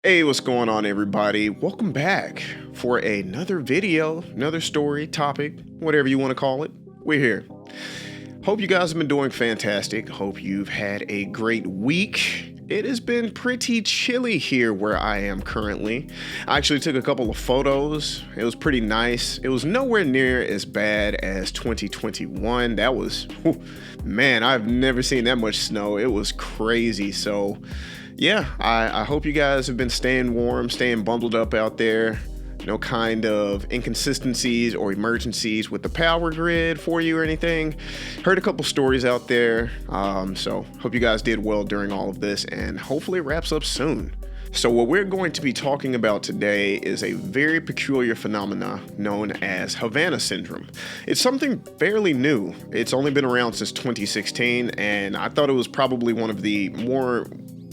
Hey, what's going on, everybody? Welcome back for another video, another story, topic, whatever you want to call it. We're here. Hope you guys have been doing fantastic. Hope you've had a great week. It has been pretty chilly here where I am currently. I actually took a couple of photos. It was pretty nice. It was nowhere near as bad as 2021. That was, man, I've never seen that much snow. It was crazy. So, yeah, I hope you guys have been staying warm, staying bundled up out there. No kind of inconsistencies or emergencies with the power grid for you or anything. Heard a couple stories out there. So hope you guys did well during all of this, and hopefully it wraps up soon. So what we're going to be talking about today is a very peculiar phenomena known as Havana Syndrome. It's something fairly new. It's only been around since 2016, and I thought it was probably one of the more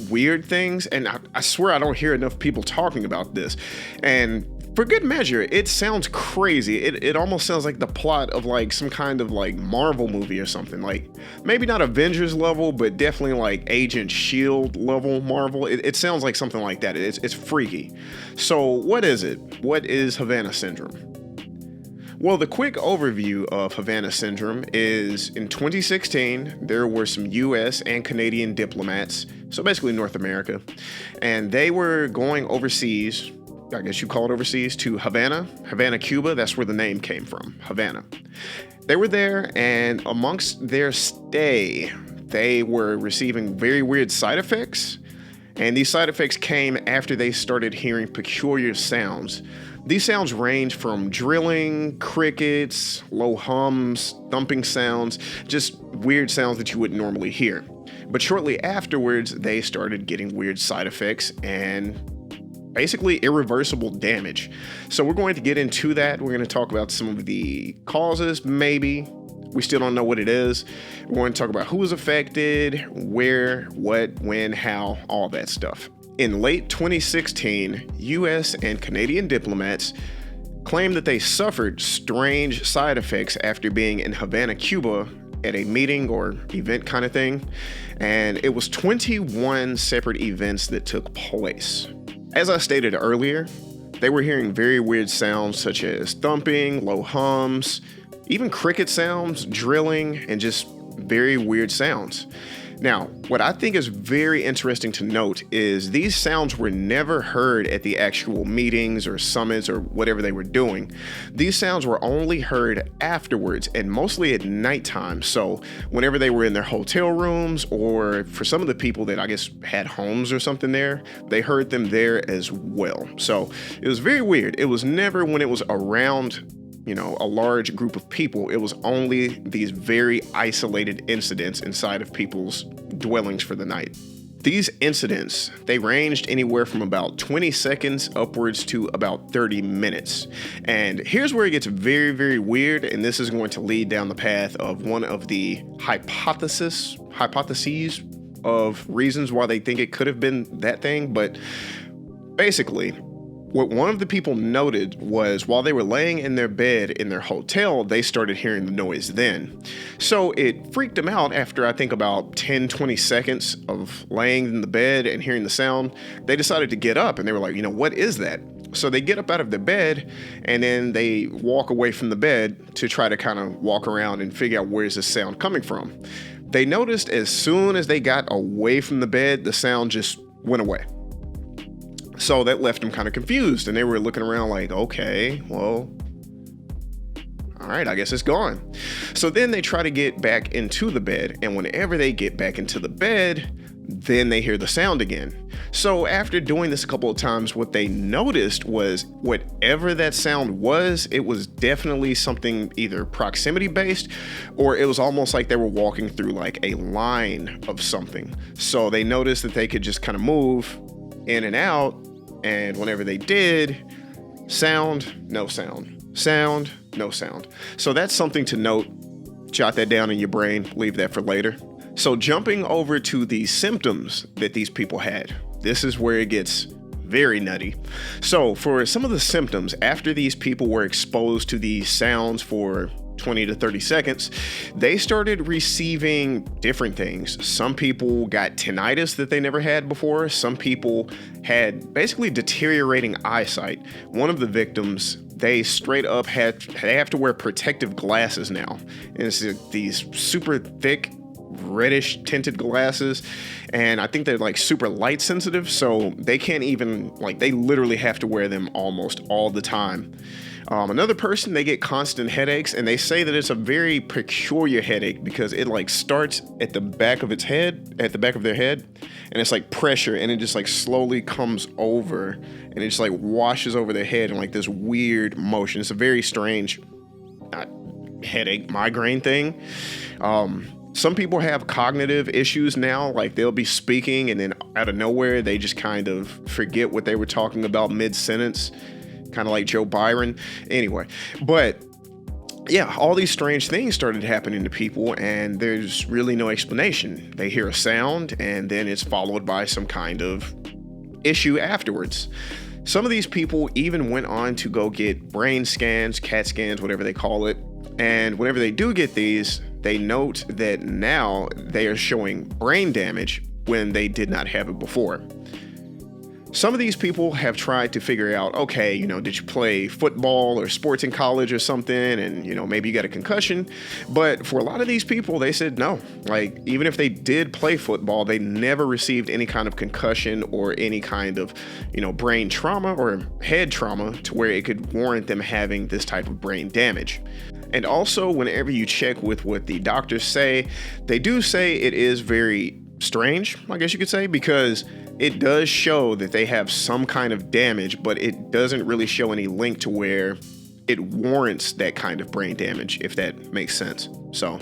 weird things, and I swear I don't hear enough people talking about this. And for good measure, it sounds crazy. It almost sounds like the plot of like some kind of like Marvel movie or something. Like maybe not Avengers level, but definitely like Agent Shield level Marvel. It sounds like something like that. It's freaky. So what is it? What is Havana Syndrome? Well, the quick overview of Havana Syndrome is in 2016, there were some US and Canadian diplomats, so basically North America, and they were going overseas, I guess you call it overseas, to Havana, Cuba. That's where the name came from, Havana. They were there, and amongst their stay, they were receiving very weird side effects, and these side effects came after they started hearing peculiar sounds. These sounds range from drilling, crickets, low hums, thumping sounds, just weird sounds that you wouldn't normally hear. But shortly afterwards, they started getting weird side effects and basically irreversible damage. So we're going to get into that. We're going to talk about some of the causes, maybe. We still don't know what it is. We're going to talk about who was affected, where, what, when, how, all that stuff. In late 2016, US and Canadian diplomats claimed that they suffered strange side effects after being in Havana, Cuba at a meeting or event kind of thing. And it was 21 separate events that took place. As I stated earlier, they were hearing very weird sounds such as thumping, low hums, even cricket sounds, drilling, and just very weird sounds. Now, what I think is very interesting to note is these sounds were never heard at the actual meetings or summits or whatever they were doing. These sounds were only heard afterwards and mostly at nighttime. So whenever they were in their hotel rooms, or for some of the people that I guess had homes or something there, they heard them there as well. So it was very weird. It was never when it was around a large group of people. It was only these very isolated incidents inside of people's dwellings for the night. These incidents, they ranged anywhere from about 20 seconds upwards to about 30 minutes. And here's where it gets very, very weird, and this is going to lead down the path of one of the hypotheses of reasons why they think it could have been that thing. But basically, what one of the people noted was while they were laying in their bed in their hotel, they started hearing the noise then. So it freaked them out after I think about 10, 20 seconds of laying in the bed and hearing the sound. They decided to get up and they were like, what is that? So they get up out of their bed and then they walk away from the bed to try to kind of walk around and figure out where's this sound coming from. They noticed as soon as they got away from the bed, the sound just went away. So that left them kind of confused, and they were looking around like, okay, well, all right, I guess it's gone. So then they try to get back into the bed, and whenever they get back into the bed, then they hear the sound again. So after doing this a couple of times, what they noticed was whatever that sound was, it was definitely something either proximity based, or it was almost like they were walking through like a line of something. So they noticed that they could just kind of move in and out, and whenever they did, sound, no sound, sound, no sound. So that's something to note. Jot that down in your brain, leave that for later. So jumping over to the symptoms that these people had, this is where it gets very nutty. So for some of the symptoms, after these people were exposed to these sounds for 20 to 30 seconds, they started receiving different things. Some people got tinnitus that they never had before. Some people had basically deteriorating eyesight. One of the victims, they straight up they have to wear protective glasses now. And it's these super thick, reddish tinted glasses, and I think they're like super light sensitive, so they can't even, like, they literally have to wear them almost all the time. Another person, they get constant headaches, and they say that it's a very peculiar headache because it like starts at the back of their head, and it's like pressure, and it just like slowly comes over, and it just like washes over their head in like this weird motion. It's a very strange headache, migraine thing. Some people have cognitive issues now, like they'll be speaking and then out of nowhere, they just kind of forget what they were talking about mid-sentence, kind of like Joe Byron. Anyway, but yeah, all these strange things started happening to people, and there's really no explanation. They hear a sound, and then it's followed by some kind of issue afterwards. Some of these people even went on to go get brain scans, CAT scans, whatever they call it. And whenever they do get these, they note that now they are showing brain damage when they did not have it before. Some of these people have tried to figure out, okay, did you play football or sports in college or something? And, maybe you got a concussion. But for a lot of these people, they said no. Like, even if they did play football, they never received any kind of concussion or any kind of, brain trauma or head trauma to where it could warrant them having this type of brain damage. And also, whenever you check with what the doctors say, they do say it is very strange, I guess you could say, because it does show that they have some kind of damage, but it doesn't really show any link to where it warrants that kind of brain damage, if that makes sense. So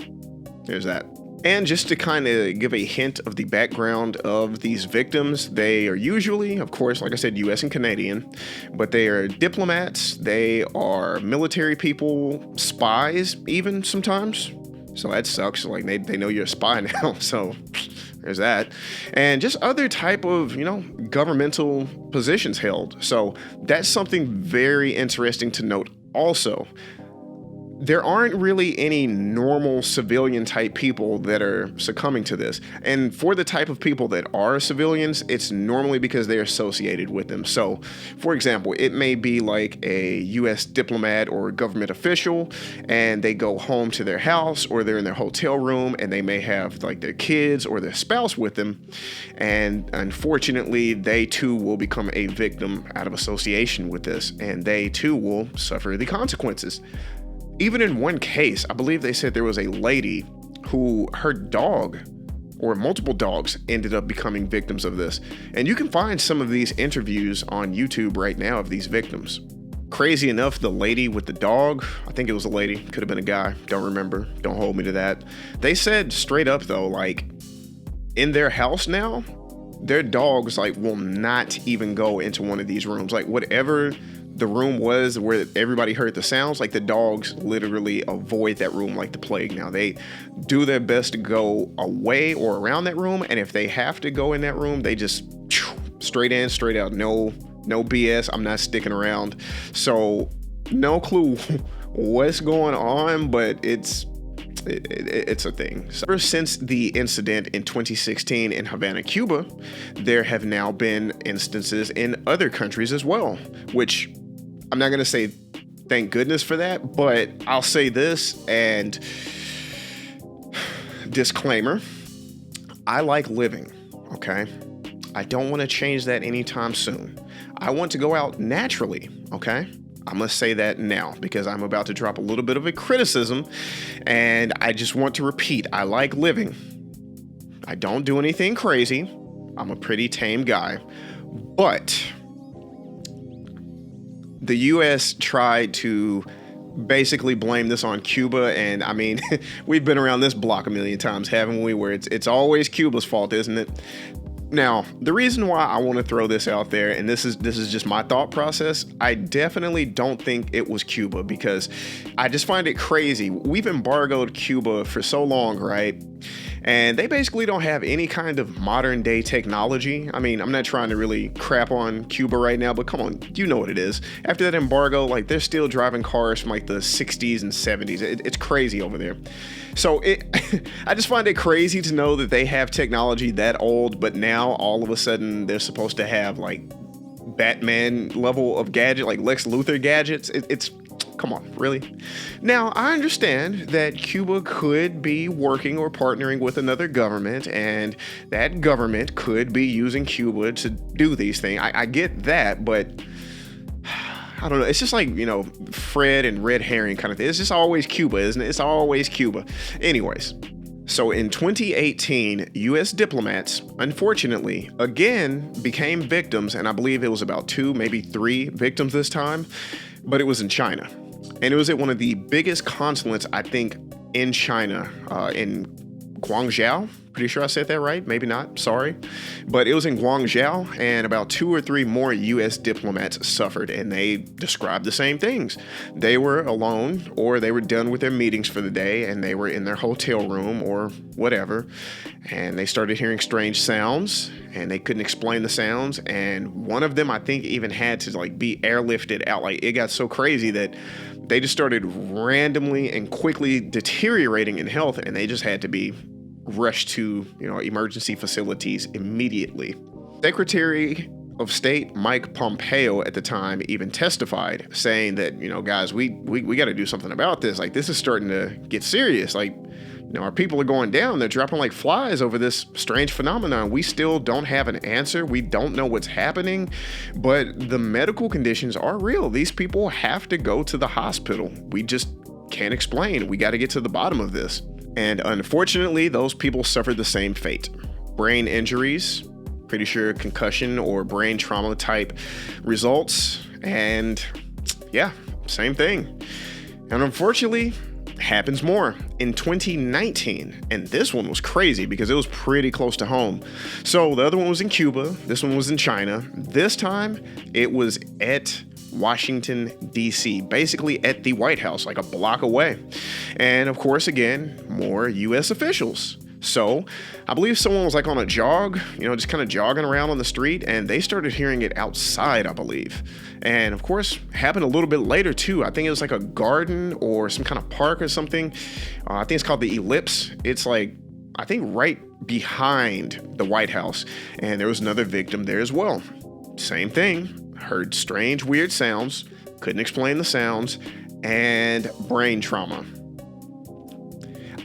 there's that. And just to kind of give a hint of the background of these victims, they are usually, of course, like I said, US and Canadian, but they are diplomats, they are military people, spies even sometimes. So that sucks. Like they know you're a spy now. So there's that. And just other type of, governmental positions held. So that's something very interesting to note also. There aren't really any normal civilian type people that are succumbing to this. And for the type of people that are civilians, it's normally because they're associated with them. So, for example, it may be like a US diplomat or government official, and they go home to their house or they're in their hotel room, and they may have like their kids or their spouse with them. And unfortunately, they too will become a victim out of association with this, and they too will suffer the consequences. Even in one case, I believe they said there was a lady who her dog or multiple dogs ended up becoming victims of this. And you can find some of these interviews on YouTube right now of these victims. Crazy enough, the lady with the dog, I think it was a lady, could have been a guy, don't remember, don't hold me to that. They said straight up though, like in their house now, their dogs like will not even go into one of these rooms. Like whatever the room was where everybody heard the sounds, like the dogs literally avoid that room like the plague. Now they do their best to go away or around that room, and if they have to go in that room, they just straight in, straight out. No BS. I'm not sticking around. So no clue what's going on, but it's a thing. So ever since the incident in 2016 in Havana, Cuba, there have now been instances in other countries as well, which I'm not going to say thank goodness for that, but I'll say this, and disclaimer, I like living, okay? I don't want to change that anytime soon. I want to go out naturally, okay? I must say that now because I'm about to drop a little bit of a criticism, and I just want to repeat, I like living. I don't do anything crazy. I'm a pretty tame guy, but the US tried to basically blame this on Cuba, and I mean, we've been around this block a million times, haven't we, where it's always Cuba's fault, isn't it? Now, the reason why I want to throw this out there, and this is just my thought process, I definitely don't think it was Cuba, because I just find it crazy. We've embargoed Cuba for so long, right? And they basically don't have any kind of modern day technology. I mean, I'm not trying to really crap on Cuba right now, but come on, you know what it is. After that embargo, like they're still driving cars from like the 60s and 70s. It's crazy over there. So I just find it crazy to know that they have technology that old, but now all of a sudden they're supposed to have like Batman level of gadget, like Lex Luthor gadgets. It's come on, really? Now, I understand that Cuba could be working or partnering with another government, and that government could be using Cuba to do these things. I get that, but I don't know. It's just like, Fred and red herring kind of thing. It's just always Cuba, isn't it? It's always Cuba. Anyways. So in 2018, U.S. diplomats, unfortunately, again became victims, and I believe it was about 2, maybe 3 victims this time, but it was in China. And it was at one of the biggest consulates, I think, in China, in Guangzhou. Pretty sure I said that right. Maybe not. Sorry. But it was in Guangzhou, and about 2 or 3 more U.S. diplomats suffered, and they described the same things. They were alone, or they were done with their meetings for the day, and they were in their hotel room or whatever, and they started hearing strange sounds, and they couldn't explain the sounds. And one of them, I think, even had to like be airlifted out. Like it got so crazy that they just started randomly and quickly deteriorating in health, and they just had to be rushed to, emergency facilities immediately. Secretary of State Mike Pompeo at the time even testified, saying that, guys, we got to do something about this. Like, this is starting to get serious. Like, our people are going down. They're dropping like flies over this strange phenomenon. We still don't have an answer. We don't know what's happening, but the medical conditions are real. These people have to go to the hospital. We just can't explain. We got to get to the bottom of this. And unfortunately, those people suffered the same fate. Brain injuries, pretty sure concussion or brain trauma type results. And yeah, same thing. And unfortunately, happens more in 2019. And this one was crazy because it was pretty close to home. So the other one was in Cuba. This one was in China. This time it was at Washington, D.C., basically at the White House, like a block away. And of course, again, more U.S. officials. So I believe someone was like on a jog, just kind of jogging around on the street, and they started hearing it outside, I believe. And of course, happened a little bit later too. I think it was like a garden or some kind of park or something. I think it's called the Ellipse. It's like, I think right behind the White House. And there was another victim there as well. Same thing. Heard strange, weird sounds, couldn't explain the sounds, and brain trauma.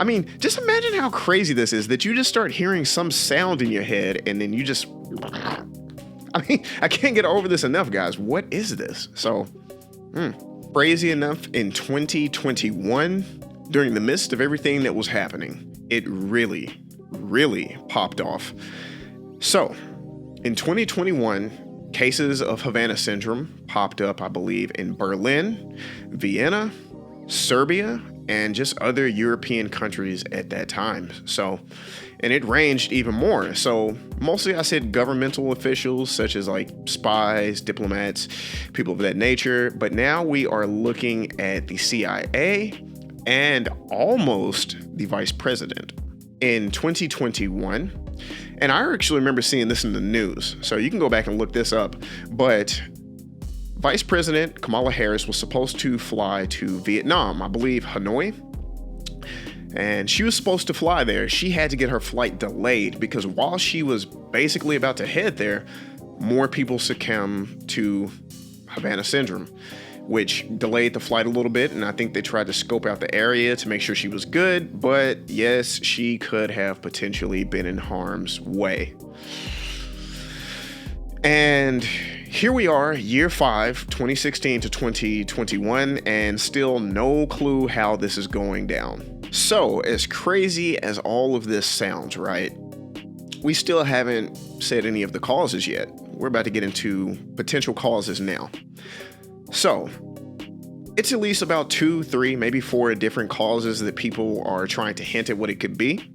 I mean, just imagine how crazy this is that you just start hearing some sound in your head and then you just, I mean, I can't get over this enough, guys. What is this? So, crazy enough, in 2021, during the midst of everything that was happening, it really, really popped off. So, in 2021, cases of Havana Syndrome popped up, I believe, in Berlin, Vienna, Serbia, and just other European countries at that time. So, and it ranged even more. So mostly I said governmental officials such as like spies, diplomats, people of that nature. But now we are looking at the CIA and almost the vice president. In 2021, and I actually remember seeing this in the news, so you can go back and look this up, but Vice President Kamala Harris was supposed to fly to Vietnam, I believe Hanoi, and she was supposed to fly there. She had to get her flight delayed because while she was basically about to head there, more people succumbed to Havana Syndrome, which delayed the flight a little bit, and I think they tried to scope out the area to make sure she was good, but yes, she could have potentially been in harm's way. And here we are, year 5, 2016 to 2021, and still no clue how this is going down. So, as crazy as all of this sounds, right, we still haven't said any of the causes yet. We're about to get into potential causes now. So, it's at least about 2, 3, maybe 4 different causes that people are trying to hint at what it could be.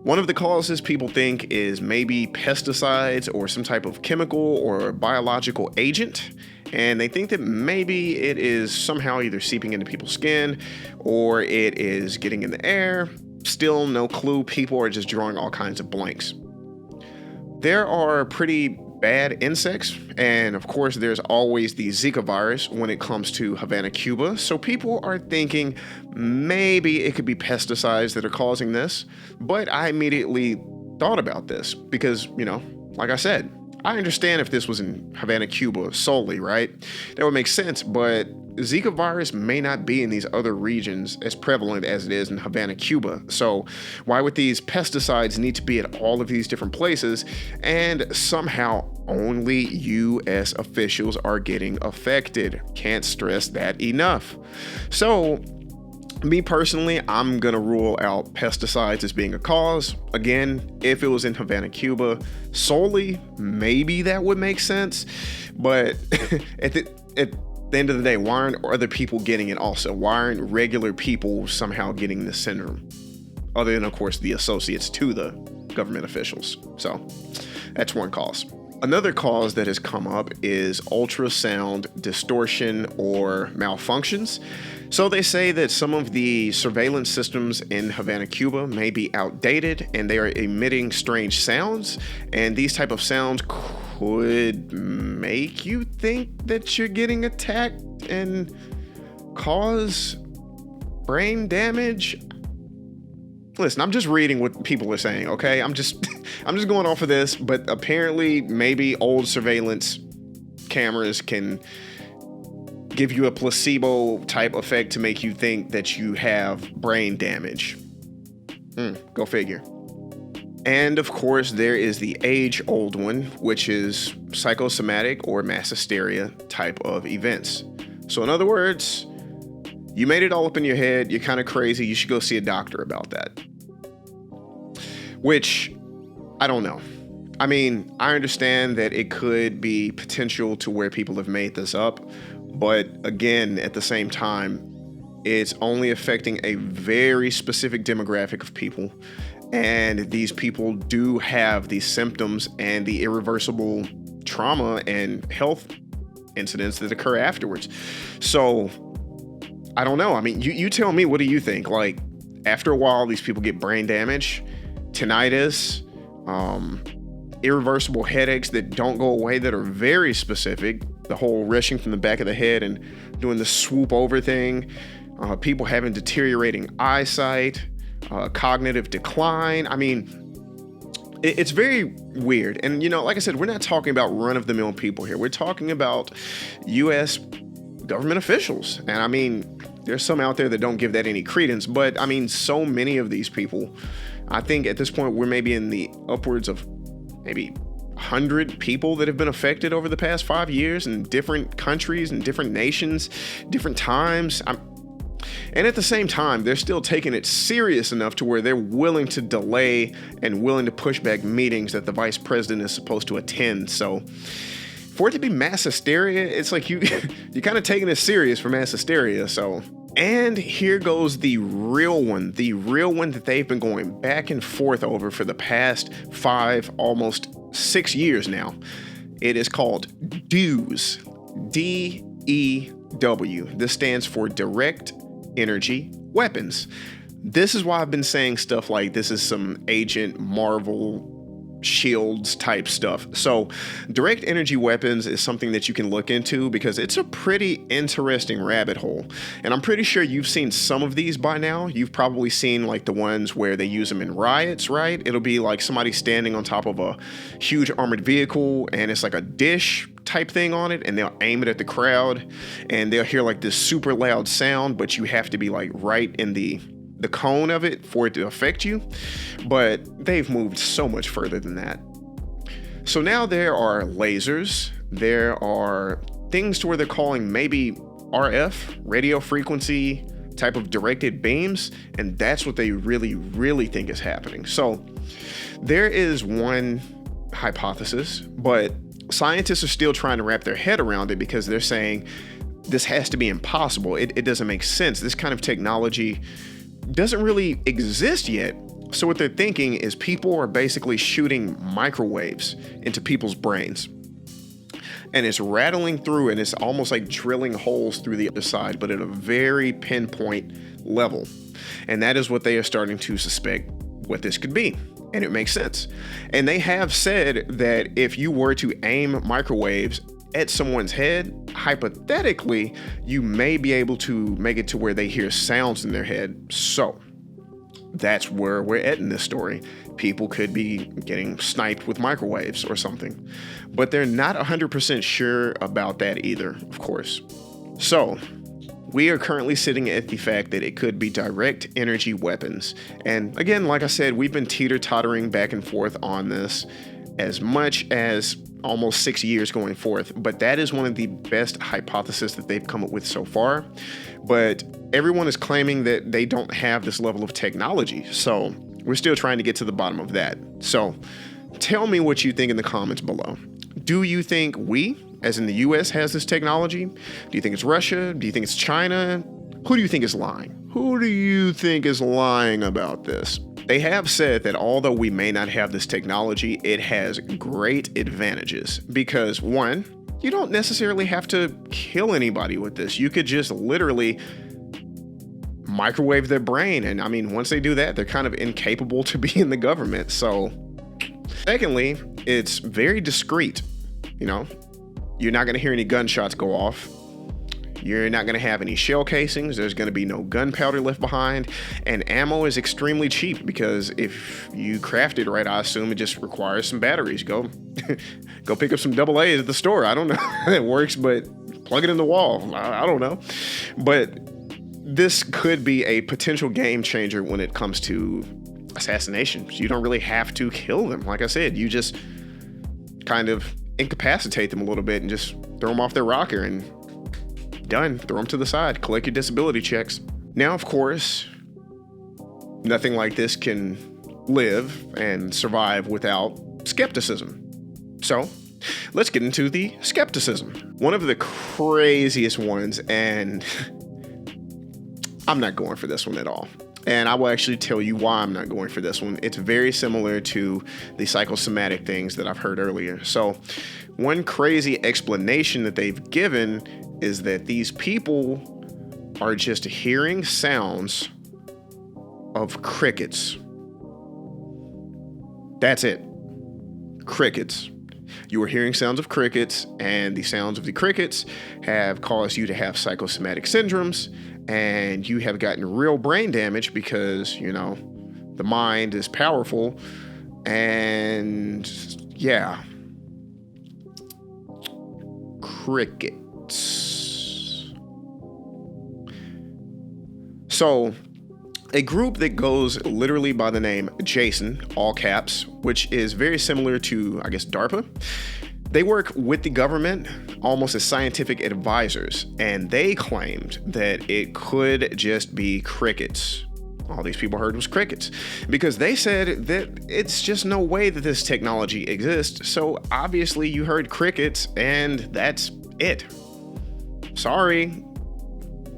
One of the causes people think is maybe pesticides or some type of chemical or biological agent. And they think that maybe it is somehow either seeping into people's skin or it is getting in the air. still no clue. People are just drawing all kinds of blanks. There are pretty bad insects, and of course there's always the Zika virus when it comes to Havana, Cuba. So people are thinking maybe it could be pesticides that are causing this. But I immediately thought about this because, like I said, I understand if this was in Havana, Cuba solely, right? That would make sense, but Zika virus may not be in these other regions as prevalent as it is in Havana, Cuba. So why would these pesticides need to be at all of these different places, and somehow only U.S. officials are getting affected? Can't stress that enough. So me personally, I'm gonna rule out pesticides as being a cause. Again, if it was in Havana, Cuba solely, maybe that would make sense. But at the end of the day, why aren't other people getting it also? Why aren't regular people somehow getting this syndrome? Other than, of course, the associates to the government officials. So that's one cause. Another cause that has come up is ultrasound distortion or malfunctions. So they say that some of the surveillance systems in Havana, Cuba may be outdated and they are emitting strange sounds. And these type of sounds could make you think that you're getting attacked and cause brain damage. Listen, I'm just reading what people are saying, okay? I'm just going off of this, but apparently maybe old surveillance cameras can give you a placebo type effect to make you think that you have brain damage. Go figure. And of course, there is the age-old one, which is psychosomatic or mass hysteria type of events. So in other words, you made it all up in your head, you're kind of crazy, you should go see a doctor about that. Which, I don't know. I mean, I understand that it could be potential to where people have made this up, but again, at the same time, it's only affecting a very specific demographic of people. And these people do have these symptoms and the irreversible trauma and health incidents that occur afterwards. So I don't know. I mean, you tell me, what do you think? Like, after a while, these people get brain damage, tinnitus, irreversible headaches that don't go away, that are very specific. The whole rushing from the back of the head and doing the swoop over thing. People having deteriorating eyesight, cognitive decline. I mean, it's very weird. And, like I said, we're not talking about run-of-the-mill people here. We're talking about U.S. government officials. And I mean, there's some out there that don't give that any credence, but I mean, so many of these people, I think at this point, we're maybe in the upwards of maybe 100 people that have been affected over the past 5 years in different countries and different nations, different times. And at the same time, they're still taking it serious enough to where they're willing to delay and willing to push back meetings that the vice president is supposed to attend. So for it to be mass hysteria, it's like you're kind of taking it serious for mass hysteria. So, and here goes the real one that they've been going back and forth over for the past 5, almost 6 years now. It is called DEW. DEW. This stands for Direct Energy Weapons. This is why I've been saying stuff like this is some Agent Marvel shields type stuff. So direct energy weapons is something that you can look into because it's a pretty interesting rabbit hole. And I'm pretty sure you've seen some of these by now. You've probably seen like the ones where they use them in riots, right? It'll be like somebody standing on top of a huge armored vehicle and it's like a dish type thing on it, and they'll aim it at the crowd and they'll hear like this super loud sound, but you have to be like right in the cone of it for it to affect you. But they've moved so much further than that. So now there are lasers, there are things to where they're calling maybe RF, radio frequency type of directed beams, and that's what they really think is happening. So there is one hypothesis, but scientists are still trying to wrap their head around it because they're saying this has to be impossible. It doesn't make sense. This kind of technology doesn't really exist yet. So what they're thinking is people are basically shooting microwaves into people's brains. and it's rattling through, and it's almost like drilling holes through the other side, but at a very pinpoint level. And that is what they are starting to suspect what this could be. And it makes sense. And they have said that if you were to aim microwaves at someone's head, hypothetically, you may be able to make it to where they hear sounds in their head. So that's where we're at in this story. People could be getting sniped with microwaves or something, but they're not 100% sure about that either, of course. So we are currently sitting at the fact that it could be direct energy weapons. And again, like I said, we've been teeter-tottering back and forth on this as much as almost 6 years going forth, but that is one of the best hypotheses that they've come up with so far. But everyone is claiming that they don't have this level of technology, so we're still trying to get to the bottom of that. So tell me what you think in the comments below. Do you think we, as in the US, has this technology? Do you think it's Russia? Do you think it's China? Who do you think is lying? Who do you think is lying about this? They have said that although we may not have this technology, it has great advantages because, one, you don't necessarily have to kill anybody with this. You could just literally microwave their brain. And I mean, once they do that, they're kind of incapable to be in the government. So secondly, it's very discreet. You know, you're not going to hear any gunshots go off. You're not going to have any shell casings. There's going to be no gunpowder left behind. And ammo is extremely cheap because if you craft it right, I assume it just requires some batteries. Go pick up some AA's at the store. I don't know how it works, but plug it in the wall. I don't know. But this could be a potential game changer when it comes to assassinations. You don't really have to kill them. Like I said, you just kind of incapacitate them a little bit and just throw them off their rocker and done. Throw them to the side, collect your disability checks. Now, of course, nothing like this can live and survive without skepticism. So let's get into the skepticism. One of the craziest ones, and I'm not going for this one at all. And I will actually tell you why I'm not going for this one. It's very similar to the psychosomatic things that I've heard earlier. So one crazy explanation that they've given is that these people are just hearing sounds of crickets. That's it. Crickets. You are hearing sounds of crickets, and the sounds of the crickets have caused you to have psychosomatic syndromes, and you have gotten real brain damage because, you know, the mind is powerful. And yeah, crickets. So a group that goes literally by the name Jason, all caps, which is very similar to, I guess, DARPA. They work with the government almost as scientific advisors, and they claimed that it could just be crickets. All these people heard was crickets because they said that it's just no way that this technology exists. So obviously you heard crickets and that's it. Sorry,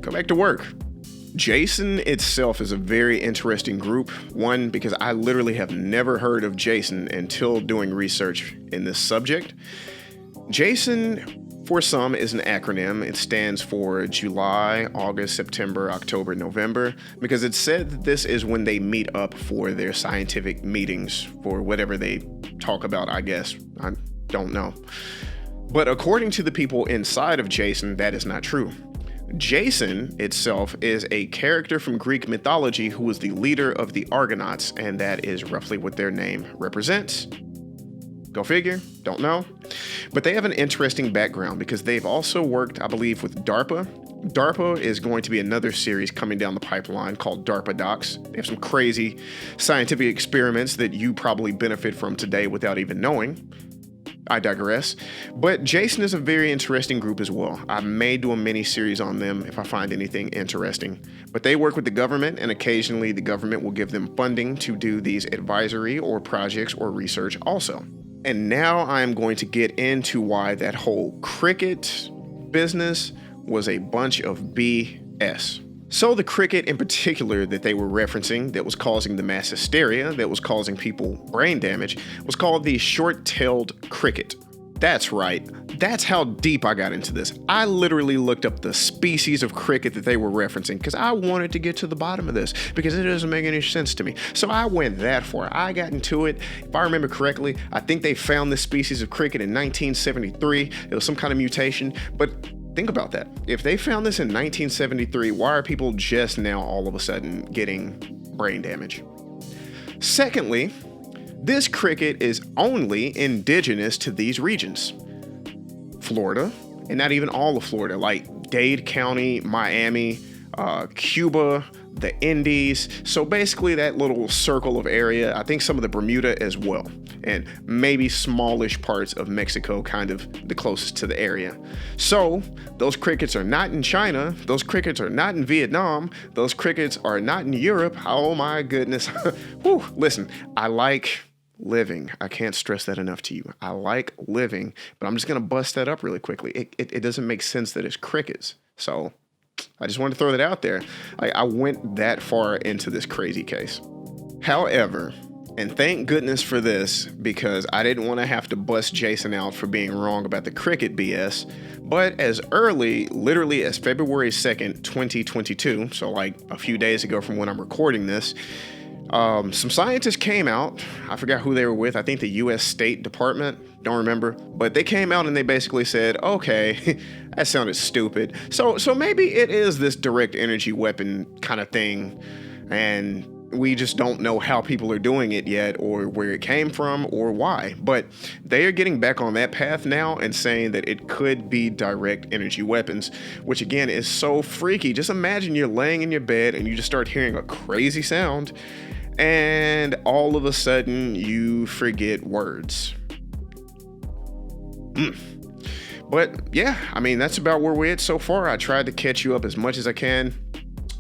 go back to work. Jason itself is a very interesting group. One, because I literally have never heard of Jason until doing research in this subject. Jason, for some, is an acronym. It stands for July, August, September, October, November, because it's said that this is when they meet up for their scientific meetings for whatever they talk about, I guess. I don't know. But according to the people inside of Jason, that is not true. Jason itself is a character from Greek mythology who was the leader of the Argonauts, and that is roughly what their name represents. Go figure, don't know. But they have an interesting background because they've also worked, I believe, with DARPA. DARPA is going to be another series coming down the pipeline called DARPA Docs. They have some crazy scientific experiments that you probably benefit from today without even knowing. I digress. But Jason is a very interesting group as well. I may do a mini series on them if I find anything interesting. But they work with the government, and occasionally the government will give them funding to do these advisory or projects or research also. And now I'm going to get into why that whole cricket business was a bunch of BS. So the cricket in particular that they were referencing that was causing the mass hysteria, that was causing people brain damage, was called the short-tailed cricket. That's right. That's how deep I got into this. I literally looked up the species of cricket that they were referencing because I wanted to get to the bottom of this because it doesn't make any sense to me. So I went that far. I got into it. If I remember correctly, I think they found this species of cricket in 1973. It was some kind of mutation, but think about that. If they found this in 1973, why are people just now all of a sudden getting brain damage? Secondly, this cricket is only indigenous to these regions. Florida, and not even all of Florida, like Dade County, Miami, Cuba, the Indies. So basically that little circle of area, I think some of the Bermuda as well, and maybe smallish parts of Mexico, kind of the closest to the area. So those crickets are not in China. Those crickets are not in Vietnam. Those crickets are not in Europe. Oh my goodness. Whew. Listen, I like living. I can't stress that enough to you. I like living, but I'm just going to bust that up really quickly. It doesn't make sense that it's crickets. So I just wanted to throw that out there. I went that far into this crazy case. However, and thank goodness for this, because I didn't want to have to bust Jason out for being wrong about the cricket BS, but as early, literally as February 2nd, 2022, so like a few days ago from when I'm recording this, some scientists came out. I forgot who they were with. I think the U.S. State Department. Don't remember. But they came out and they basically said, okay, that sounded stupid. So maybe it is this direct energy weapon kind of thing. And we just don't know how people are doing it yet, or where it came from, or why. But they are getting back on that path now and saying that it could be direct energy weapons, which again is so freaky. Just imagine you're laying in your bed and you just start hearing a crazy sound, and all of a sudden you forget words. But yeah, I mean, that's about where we're at so far. I tried to catch you up as much as I can.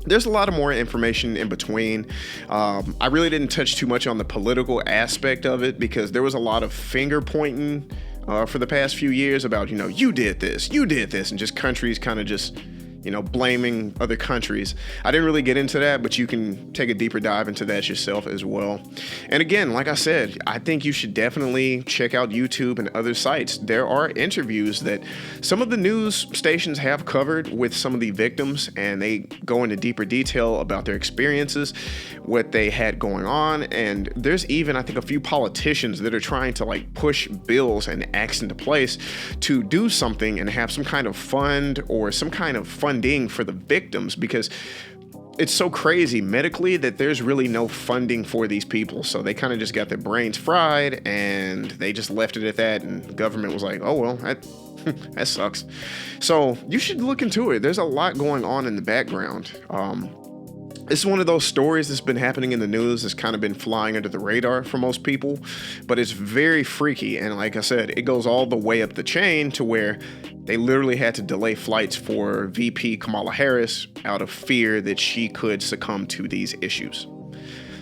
There's a lot of more information in between. I really didn't touch too much on the political aspect of it because there was a lot of finger pointing for the past few years about, you did this, and just countries kind of just, blaming other countries. I didn't really get into that, but you can take a deeper dive into that yourself as well. And again, like I said, I think you should definitely check out YouTube and other sites. There are interviews that some of the news stations have covered with some of the victims, and they go into deeper detail about their experiences, what they had going on. And there's even, I think, a few politicians that are trying to push bills and acts into place to do something and have some kind of fund or some kind of funding for the victims, because it's so crazy medically that there's really no funding for these people. So they kind of just got their brains fried and they just left it at that. And the government was like, oh, well, that sucks. So you should look into it. There's a lot going on in the background. This is one of those stories that's been happening in the news that's kind of been flying under the radar for most people, but it's very freaky. And like I said, it goes all the way up the chain to where they literally had to delay flights for VP Kamala Harris out of fear that she could succumb to these issues.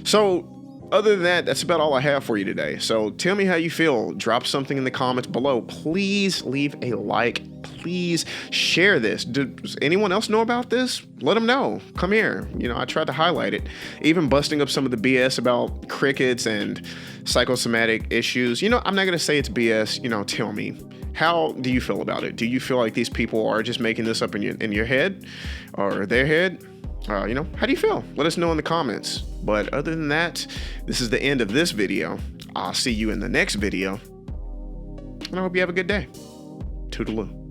So other than that, that's about all I have for you today. So tell me how you feel. Drop something in the comments below. Please leave a like. Please share this. Does anyone else know about this? Let them know. Come here. I tried to highlight it. Even busting up some of the BS about crickets and psychosomatic issues. I'm not going to say it's BS. Tell me. How do you feel about it? Do you feel like these people are just making this up in your head or their head? How do you feel? Let us know in the comments. But other than that, this is the end of this video. I'll see you in the next video. And I hope you have a good day. Toodaloo.